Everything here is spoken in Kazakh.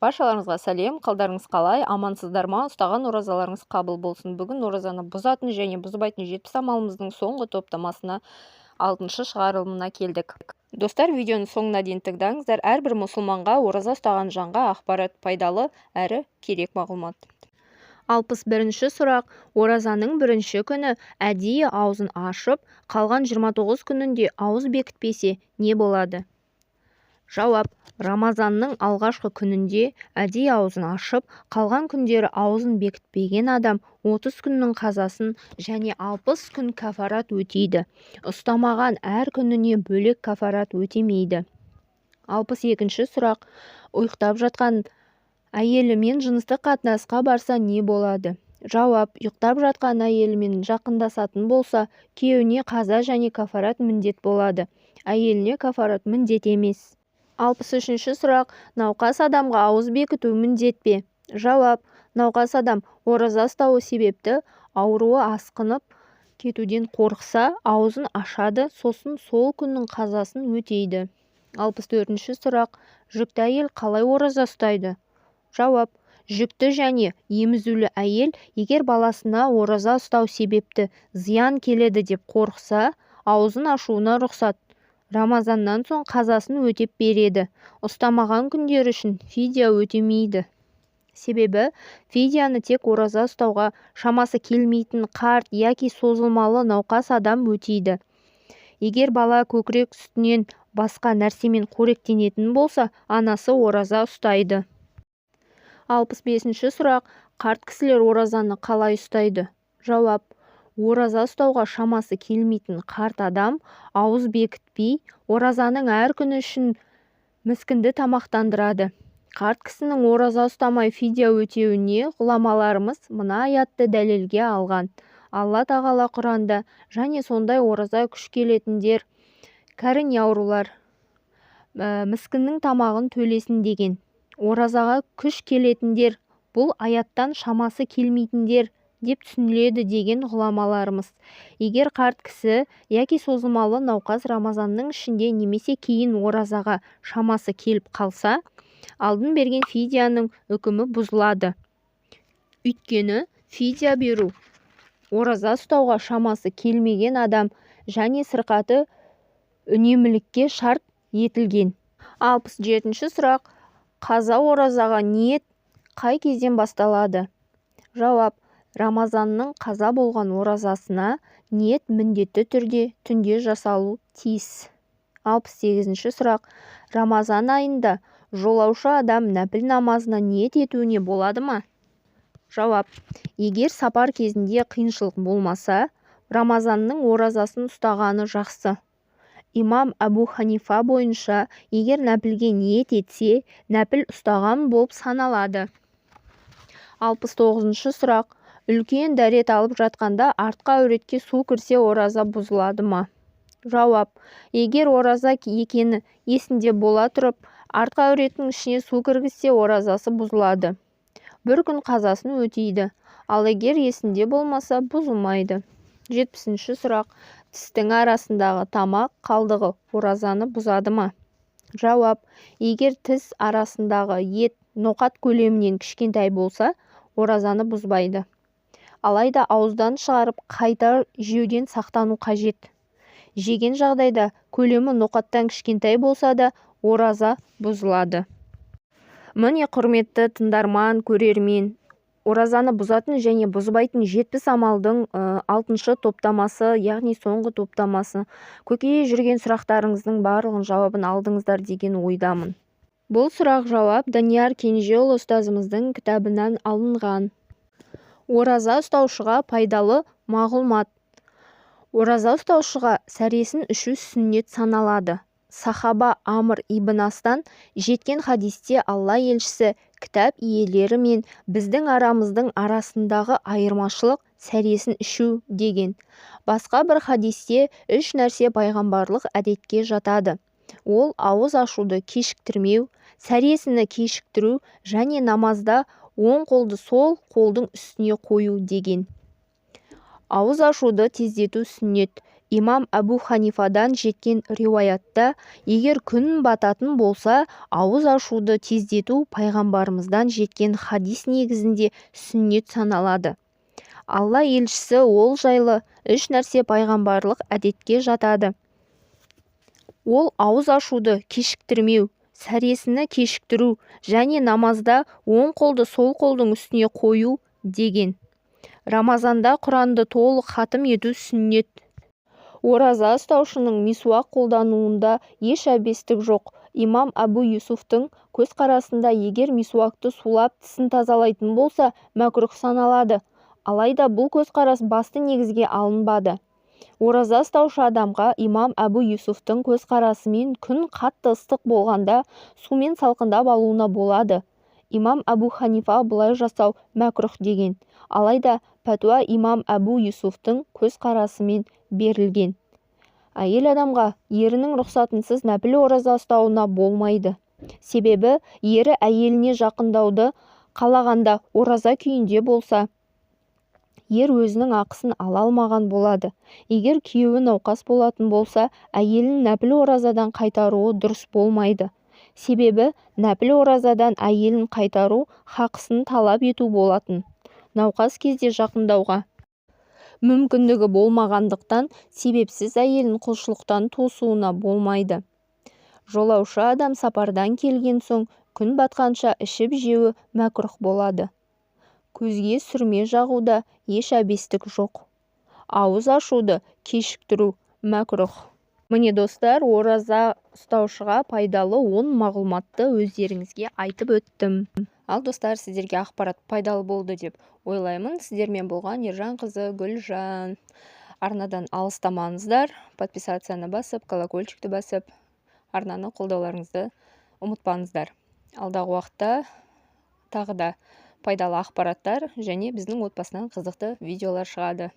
Баршаларыңызға сәлем, қалдарыңыз қалай, амансыздар ма, ұстаған оразаларыңыз қабыл болсын. Бүгін оразаны бұзатын және бұзбайтын 70 амалымыздың соңғы топтамасына 6-шы шығарылымына келдік. Достар, видеоның соңына дейін тыңдаңыздар. Әрбір мұсылманға ораза ұстаған жанға ақпарат пайдалы әрі керек мағлұмат. 61-ші сұрақ. Оразаның бірінші күні әдейі аузын ашып, қалған 29 күнінде ауыз бекітпесе не болады? Жауап. Рамазанның алғашқы күнінде әдейі аузын ашып, қалған күндері аузын бекітпеген адам 30 күннің қазасын және 60 күн кафарат өтейді. Ұстамаған әр күніне бөлек кафарат өтемейді. 62-ші сұрақ. Ұйықтап жатқан әйелімен жыныстық қатынасқа барса не болады? Жауап. Ұйықтап жатқан әйелімен жақындасатын болса, күйеуіне қаза және кафарат міндет болады. Әйеліне кафарат міндет емес. 63-ші сұрақ. Науқас адамға ауыз бекіту міндет пе? Жауап. Науқас адам ораза ұстауы себепті ауруы асқынып кетуден қорықса, аузын ашады, сосын сол күннің қазасын өтейді. 64-ші сұрақ. Жүкті әйел қалай ораза ұстайды? Жауап. Жүкті және емізулі әйел егер баласына ораза ұстау себепті зиян келеді деп қорықса, аузын ашуына рұқсат. Рамазаннан соң қазасын өтеп береді. Ұстамаған күндер үшін фидия өтемейді. Себебі фидияны тек ораза ұстауға шамасы келмейтін қарт яки созылмалы науқас адам өтейді. Егер бала көкірек сүтінен басқа нәрсемен қоректенетін болса, анасы ораза ұстайды. 65-ші сұрақ. Қарт кісілер оразаны қалай ұстайды? Жауап. Ораза ұстауға шамасы келмейтін қарт адам ауыз бекітпей, оразаның әр күні үшін міскінді тамақтандырады. Қарт кісінің ораза ұстамай фидия өтеуіне ғұламаларымыз мына аятты дәлелге алған. Алла тағала Құранда және сондай ораза күш келетіндер, кәрін аурулар, міскіннің тамағын төлесін деген. Оразаға күш келетіндер бұл аяттан шамасы келмейтіндер деп түсініледі деген ғұламаларымыз. Егер қарт кісі яки созылмалы науқас Рамазанның ішінде немесе кейін оразаға шамасы келіп қалса, алдын берген фидияның үкімі бұзылады. Өйткені фидия беру ораза ұстауға шамасы келмеген адам және сырқаты үнемлікке шарт етілген. 67-ші сұрақ. Қаза оразаға ниет қай кезден басталады? Жауап. Рамазанның қаза болған оразасына ниет міндетті түрде түнде жасалу тиіс. 68-ші сұрақ. Рамазан айында жолаушы адам нәпіл намазына ниет етуіне болады ма? Жауап. Егер сапар кезінде қиыншылық болмаса, Рамазанның оразасын ұстағаны жақсы. Имам Абу Ханифа бойынша, егер нәпілге ниет етсе, нәпіл ұстаған болып саналады. 69-ші сұрақ. Үлкен дәрет алып жатқанда артқа әуретке су кірсе ораза бұзылады ма? Жауап. Егер ораза екені есінде бола тұрып, артқа әуреттің ішіне су кіргізсе оразасы бұзылады. Бір күн қазасын өтейді. Ал егер есінде болмаса бұзылмайды. 70-ші сұрақ. Тістің арасындағы тамақ қалдығы оразаны бұзады ма? Жауап. Егер тіс арасындағы ет ноқат көлемінен кішкентай болса, оразаны бұзбайды. Алайда ауыздан шығарып қайта жеуден сақтану қажет. Жеген жағдайда көлемі ноқаттан кішкентай болса да ораза бұзылады. Міне құрметті тыңдарман, көрермен, оразаны бұзатын және бұзбайтын 70 амалдың 6-шы топтамасы, яғни соңғы топтамасы. Көкейде жүрген сұрақтарыңыздың барлығын жауабын алдыңыздар деген ойдамын. Бұл сұрақ жауап Данияр Кенжеұлы ұстазымыздың кітабынан алынған. Ораза ұстаушыға пайдалы мағлұмат. Ораза ұстаушыға сәресін ішу сүннет саналады. Сахаба Амр ибн Астан жеткен хадисте Алла елшісі кітап иелері мен біздің арамыздың арасындағы айырмашылық сәресін ішу деген. Басқа бір хадисте 3 нәрсе пайғамбарлық әдетке жатады. Ол ауыз ашуды кешіктірмеу, сәресіні кешіктіру және намазда оң қолды сол қолдың үстіне қою деген. Ауыз ашуды тездету сүннет. имам Әбу Ханифадан жеткен риуаятта, егер күн бататын болса, ауыз ашуды тездету пайғамбарымыздан жеткен хадис негізінде сүннет саналады. Алла елшісі ол жайлы үш нәрсе пайғамбарлық әдетке жатады. Ол ауыз ашуды кешіктірмеу, сәресіні кешіктіру және намазда оң қолды сол қолдың үстіне қою деген. Рамазанда Құранды толық хатым ету сүннет. Ораза ұстаушының мисуак қолдануында еш әбестік жоқ. Имам Әбу Юсуфтың көзқарасында егер мисуакты сулап тісін тазалайтын болса, мәкрух саналады. Алайда бұл көзқарас басты негізге алынбады. Ораза ұстаушы адамға имам Әбу Юсуфтың көзқарасымен күн қатты ыстық болғанда сумен салқындап алуына болады. Имам Әбу Ханифа бұлай жасау мәкрух деген. Алайда пәтуа имам Әбу Юсуфтың көзқарасымен берілген. Әйел адамға ерінің рұқсатынсыз нәпіл ораза ұстауына болмайды. Себебі ері әйеліне жақындауды қалағанда ораза күйінде болса, ер өзінің ақысын ала алмаған болады. Егер күйеуі науқас болатын болса, әйелін нәпіл оразадан қайтаруы дұрыс болмайды. Себебі нәпіл оразадан әйелін қайтару хақысын талап ету болатын. Науқас кезде жақындауға мүмкіндігі болмағандықтан себепсіз әйелін құлшылықтан тосуына болмайды. Жолаушы адам сапардан келген соң күн батқанша ішіп жеуі мәкрух болады. Көзге сүрме жағуда еш әбестік жоқ. Ауыз ашуды кешіктіру мәкрух. Міне достар, ораза ұстаушыға пайдалы 10 мағлұматты өздеріңізге айтып өттім. Ал достар, сіздерге ақпарат пайдалы болды деп ойлаймын. Сіздермен болған Ержан қызы Гүлжан. Арнадан алыстамаңыздар, подписацияны басып, колокольчикті басып, арнаны қолдауларыңызды ұмытпаңыздар. Алдағы уақытта тағы да пайдалы ақпараттар және біздің отбасынан қызықты видеолар шығады.